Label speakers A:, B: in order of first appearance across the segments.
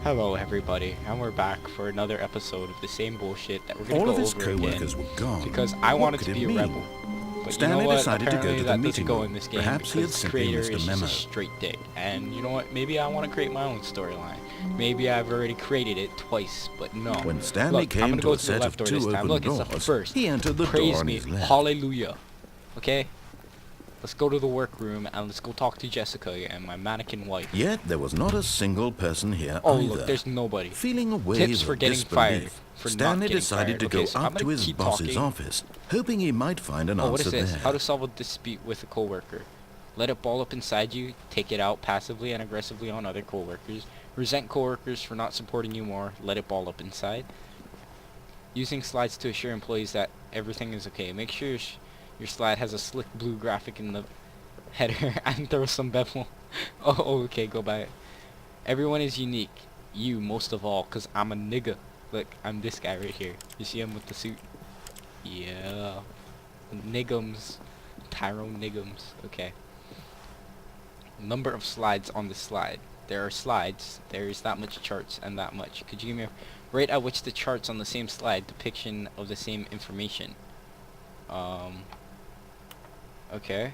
A: Hello everybody, and we're back for another episode of the same bullshit that we're gonna
B: All
A: go
B: of his
A: over again.
B: co-workers were gone.
A: Because I
B: What
A: wanted
B: could
A: to
B: it
A: be a
B: mean?
A: rebel. But
B: Stanley
A: you know what?
B: decided to go
A: Apparently
B: to the
A: that
B: meeting
A: doesn't go
B: room.
A: in this game
B: Perhaps he had
A: because
B: simply
A: creator
B: missed a
A: is just
B: memo.
A: a straight dick. And you know what? Maybe I want to create my own storyline. Maybe I've already created it twice, but no.
B: When Stanley
A: Look, I'm
B: came
A: gonna
B: to
A: go
B: a
A: to the
B: set
A: left
B: of
A: door this
B: two
A: time.
B: open
A: Look, it's the
B: doors,
A: first.
B: he entered the
A: Praise
B: door on
A: me.
B: his left.
A: Hallelujah. Okay? Let's go to the workroom and let's go talk to Jessica and my mannequin wife.
B: Yet there was not a single person here
A: Oh,
B: either.
A: look, there's nobody.
B: Feeling a wave
A: Tips for
B: of
A: getting fired.
B: disbelief,
A: For not
B: Stanley
A: getting
B: decided
A: fired.
B: to
A: Okay,
B: go
A: so I'm
B: up to
A: gonna
B: his
A: keep
B: boss's
A: talking.
B: office, hoping he might find an
A: Oh, what
B: answer
A: is this?
B: there.
A: How to solve a dispute with a coworker. Let it ball up inside you, take it out passively and aggressively on other coworkers. Resent coworkers for not supporting you more, let it ball up inside. Using slides to assure employees that everything is okay. Make sure your slide has a slick blue graphic in the header and throw some bevel. Oh, okay, go by it. Everyone is unique. You most of all, cause I'm a nigga. Look, I'm this guy right here. You see him with the suit? Yeah. Niggums. Tyrone Niggums. Okay. Number of slides on the slide. There are slides. There is that much charts and that much. Could you give me a rate at which the charts on the same slide depiction of the same information? Okay.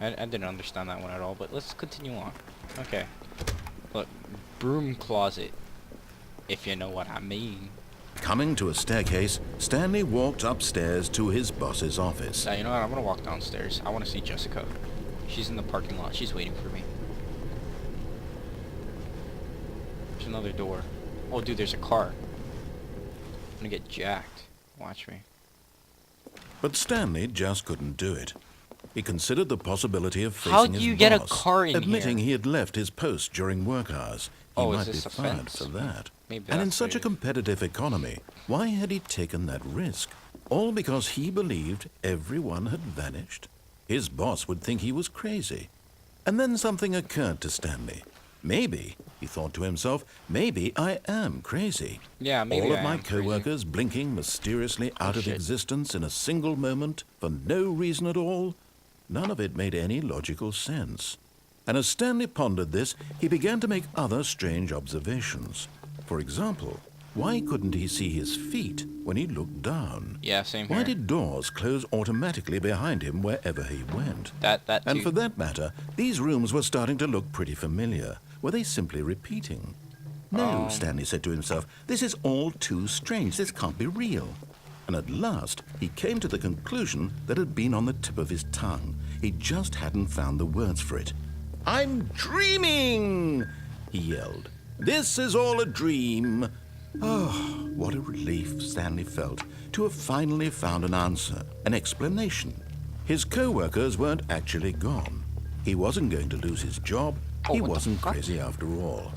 A: I didn't understand that one at all, but let's continue on. Okay. Look, broom closet, if you know what I mean.
B: Coming to a staircase, Stanley walked upstairs to his boss's office.
A: You know what? I'm gonna walk downstairs. I want to see Jessica. She's in the parking lot. She's waiting for me. There's another door. Oh, dude, there's a car. I'm gonna get jacked. Watch me.
B: But Stanley just couldn't do it. He considered the possibility of facing
A: How'd
B: his
A: you get a
B: boss,
A: car in
B: admitting
A: here?
B: he had left his post during work hours. He
A: Oh, is
B: might be
A: this a
B: fired
A: fence?
B: for that.
A: Maybe
B: And in
A: that's
B: such a
A: what it is.
B: competitive economy, why had he taken that risk? All because he believed everyone had vanished? His boss would think he was crazy. And then something occurred to Stanley. Maybe, he thought to himself, maybe I am crazy.
A: Yeah, maybe
B: All of
A: I
B: my
A: am crazy.
B: co-workers blinking mysteriously out of
A: shit.
B: existence in a single moment for no reason at all. None of it made any logical sense. And as Stanley pondered this, he began to make other strange observations. For example, why couldn't he see his feet when he looked down?
A: Yeah, same
B: Why
A: here.
B: did doors close automatically behind him wherever he went?
A: That
B: And
A: too.
B: for that matter, these rooms were starting to look pretty familiar. Were they simply repeating? No, Stanley said to himself, this is all too strange. This can't be real. And at last, he came to the conclusion that had been on the tip of his tongue. He just hadn't found the words for it. I'm dreaming, he yelled. This is all a dream. Oh, what a relief Stanley felt to have finally found an answer, an explanation. His co-workers weren't actually gone. He wasn't going to lose his job.
A: Oh,
B: He
A: what the
B: wasn't
A: fuck?
B: crazy after all.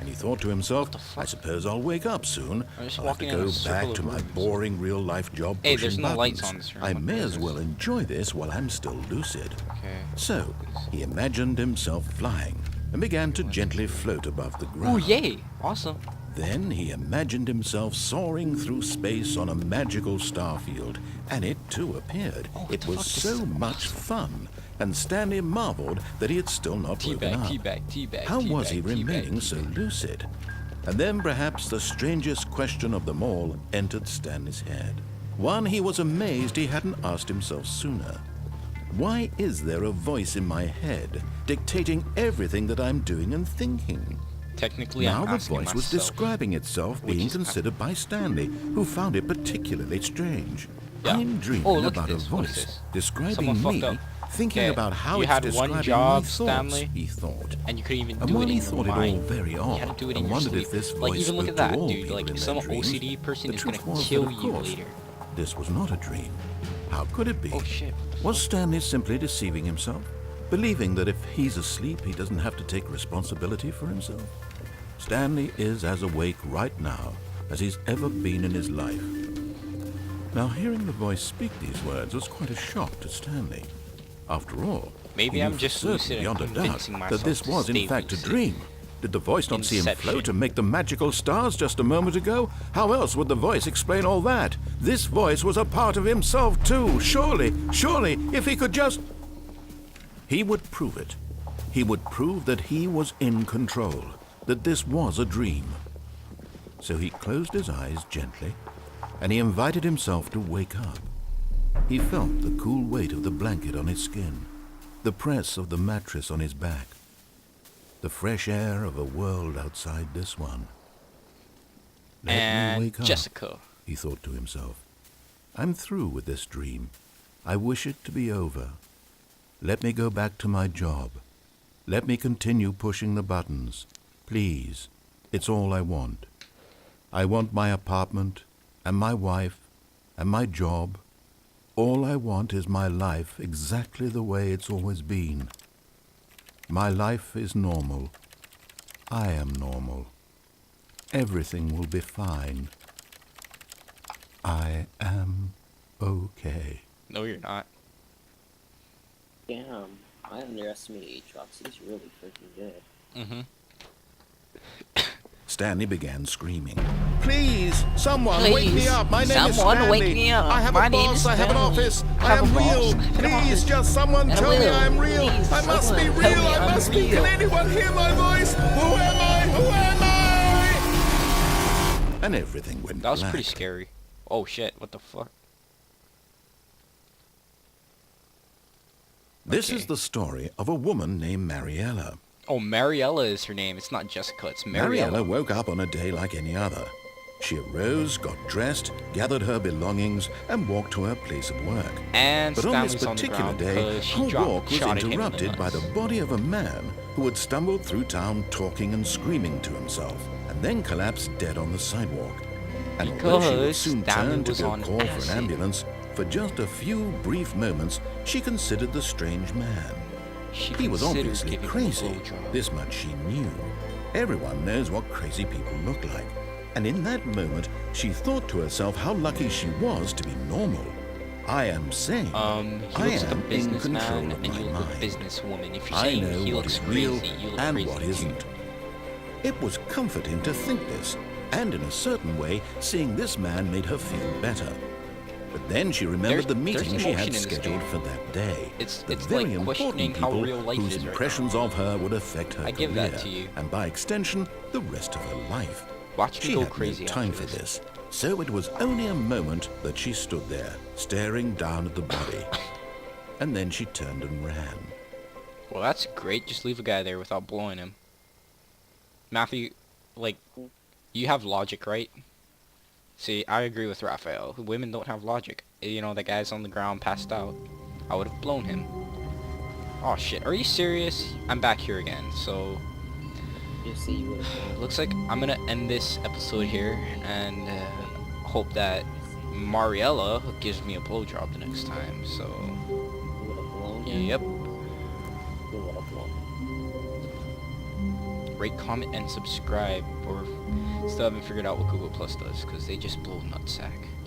B: And he thought to himself, I suppose I'll wake up soon.
A: I'm just
B: I'll have to
A: walking in a
B: go
A: circle
B: back
A: of
B: to my
A: rooms.
B: boring real-life job
A: Hey,
B: pushing
A: there's no lights
B: buttons.
A: on this room.
B: I
A: What
B: may
A: is
B: as
A: this?
B: well enjoy this while I'm still lucid.
A: Okay.
B: So, he imagined himself flying and began to gently float above the ground.
A: Oh, yay! Awesome.
B: Then he imagined himself soaring through space on a magical starfield, and it too appeared.
A: Oh, what
B: It
A: the
B: was
A: fuck? This
B: so
A: is
B: much fun, and Stanley marveled that he had still not woken up.
A: Teabag.
B: How was he
A: teabag,
B: remaining
A: teabag,
B: so
A: teabag.
B: lucid? And then perhaps the strangest question of them all entered Stanley's head. One he was amazed he hadn't asked himself sooner. Why is there a voice in my head dictating everything that I'm doing and thinking?
A: Technically,
B: Now
A: I'm
B: the
A: asking
B: voice was
A: myself,
B: describing itself
A: which
B: being
A: is
B: considered by Stanley, who found it particularly strange.
A: Yeah.
B: I'm dreaming
A: Oh, look at
B: about a
A: this. What is
B: voice
A: this?
B: describing
A: Someone
B: me,
A: fucked
B: thinking
A: Okay,
B: about how
A: you
B: it's
A: had one
B: describing
A: job,
B: my thoughts,
A: Stanley,
B: he thought.
A: and you couldn't even
B: And
A: do
B: while
A: it in
B: he
A: your
B: thought it all
A: mind.
B: very
A: You
B: odd,
A: had to do it in
B: and
A: your
B: wondered
A: sleep.
B: if this
A: Like,
B: voice
A: even look
B: spoke
A: at
B: to
A: that,
B: all
A: dude.
B: people
A: Like,
B: in
A: some
B: their dreams,
A: OCD person
B: the
A: is gonna
B: truth was
A: kill
B: that, of
A: you
B: course,
A: later.
B: This was not a dream. How could it be?
A: Oh shit.
B: Was Stanley simply deceiving himself? Believing that if he's asleep, he doesn't have to take responsibility for himself? Stanley is as awake right now as he's ever been in his life. Now, hearing the voice speak these words was quite a shock to Stanley. After all,
A: Maybe
B: he
A: I'm
B: knew
A: just
B: for certain,
A: lucid and
B: beyond a doubt,
A: convincing
B: that
A: myself
B: this
A: to
B: was in
A: stay
B: fact a
A: lucid.
B: dream. Did the voice not see him
A: Inception.
B: float and make the magical stars just a moment ago? How else would the voice explain all that? This voice was a part of himself too. Surely, if he could just... He would prove it. He would prove that he was in control. that this was a dream. So he closed his eyes gently, and he invited himself to wake up. He felt the cool weight of the blanket on his skin, the press of the mattress on his back, the fresh air of a world outside this one. Let
A: And
B: me wake up,
A: Jessica.
B: he thought to himself. I'm through with this dream. I wish it to be over. Let me go back to my job. Let me continue pushing the buttons. Please, it's all I want. I want my apartment, and my wife, and my job. All I want is my life exactly the way it's always been. My life is normal. I am normal. Everything will be fine. I am okay.
A: No, you're not.
C: Damn, I underestimated Aatrox. He's really freaking good.
A: Mm-hmm.
B: Stanley began screaming. Please, someone wake me up. My name is
D: Someone
B: Stanley.
D: wake me up.
B: I have
D: My
B: a
D: name
B: boss.
D: is
B: I have an
D: Stanley.
B: office.
D: I
B: I
D: have
B: am
D: a boss.
B: real.
D: I have an
B: Please,
D: office.
B: just someone
D: And I
B: tell me
D: will.
B: I am real.
D: Please,
B: I must be
D: someone tell
B: real.
D: me
B: I
D: I'm
B: must be.
D: real.
B: Can anyone hear my voice? Who am I? Who am I? And everything went
A: That was
B: black.
A: pretty scary. Oh shit, what the fuck?
B: This
A: Okay.
B: is the story of a woman named Mariella.
A: Oh, Mariella is her name. It's not Jessica, it's
B: Mariella
A: Mariella.
B: woke up on a day like any other. She arose, got dressed, gathered her belongings, and walked to her place of work.
A: And
B: But on this
A: Stanley's on the
B: particular
A: ground
B: day,
A: because she
B: her walk was
A: shot at him in the
B: interrupted by the
A: nuts.
B: body of a man who had stumbled through town talking and screaming to himself, and then collapsed dead on the sidewalk. And although she would
A: Because
B: soon
A: Stanley
B: turn to
A: was
B: go
A: on
B: call for
A: acid.
B: an ambulance, for just a few brief moments, she considered the strange man.
A: She
B: He was
A: considered
B: obviously
A: giving him a
B: crazy.
A: blowjob.
B: This much she knew. Everyone knows what crazy people look like. And in that moment, she thought to herself how lucky she was to be normal. I am sane.
A: He
B: I
A: looks like a
B: am in
A: businessman,
B: control of
A: and you
B: my
A: look like a
B: mind.
A: businesswoman. If you're
B: I
A: saying
B: know
A: he
B: what
A: looks
B: is real
A: crazy, you look
B: and
A: crazy
B: what
A: too.
B: isn't. It was comforting to think this, and in a certain way, seeing this man made her feel better. But then she remembered the
A: There's
B: meeting she
A: emotion
B: had
A: in this
B: scheduled
A: game.
B: for that day.
A: It's
B: the
A: like
B: very
A: questioning
B: important
A: how
B: people
A: real life
B: whose
A: is right now.
B: impressions of her would affect her
A: I
B: career,
A: give that to you.
B: and by extension, the rest of her life.
A: Watch me
B: She
A: go
B: had
A: crazy
B: no time
A: after
B: for this, so it was only a moment that she stood there, staring down at the body. And then she turned and ran.
A: Well, that's great. Just leave a guy there without blowing him. Matthew, like, you have logic, right? See, I agree with Raphael. Women don't have logic. You know, the guy's on the ground passed out. I would have blown him. Oh shit, are you serious? I'm back here again, so
C: You see, you would have
A: looks like I'm gonna end this episode here and hope that Mariella gives me a blowjob the next time, so
C: blown him.
A: yep.
C: You would have blown him.
A: Rate, comment, and subscribe, or still haven't figured out what Google Plus does, because they just blow nutsack.